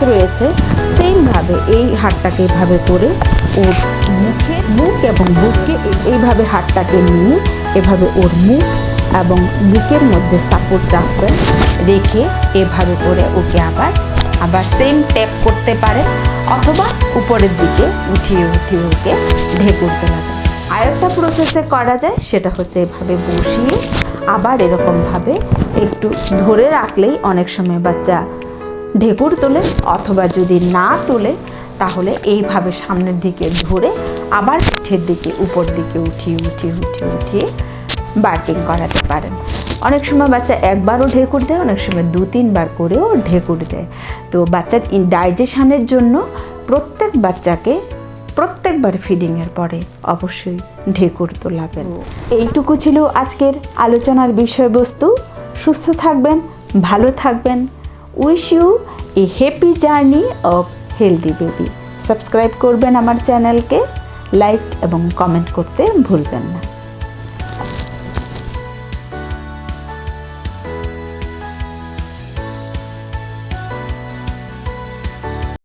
রয়েছে সেম ভাবে এই হাতটাকে এভাবে করে ওর মুখ এবং বুককে এইভাবে হাতটাকে নিয়ে এভাবে ওর মুখ এবং বুকের মধ্যে সাপোর্ট রাখবেন, রেখে এভাবে করে ওকে আবার সেম ট্যাপ করতে পারে, অথবা উপরের দিকে উঠিয়ে ওকে ঢেকুর তোলাবেন। আরেকটা প্রসেসে করা যায়, সেটা হচ্ছে এভাবে বসিয়ে আবার এরকমভাবে একটু ধরে রাখলেই অনেক সময় বাচ্চা ঢেকুর তোলে, অথবা যদি না তোলে তাহলে এইভাবে সামনের দিকে ধরে আবার পিঠের দিকে উপর দিকে উঠিয়ে বার্কিং করাতে পারেন। অনেক সময় বাচ্চা একবারও ঢেকুর দেয়, অনেক সময় 2-3 বার করেও ঢেকুর দেয়। তো বাচ্চার ডাইজেশনের জন্য প্রত্যেক বাচ্চাকে প্রত্যেকবার ফিডিংয়ের পরে অবশ্যই ঢেকুর তোলাবেন। এইটুকু ছিল আজকের আলোচনার বিষয়বস্তু। সুস্থ থাকবেন, ভালো থাকবেন। Wish you a happy journey of healthy baby. Subscribe করবেন আমার চ্যানেলকে, লাইক এবং কমেন্ট করতে ভুলবেন না।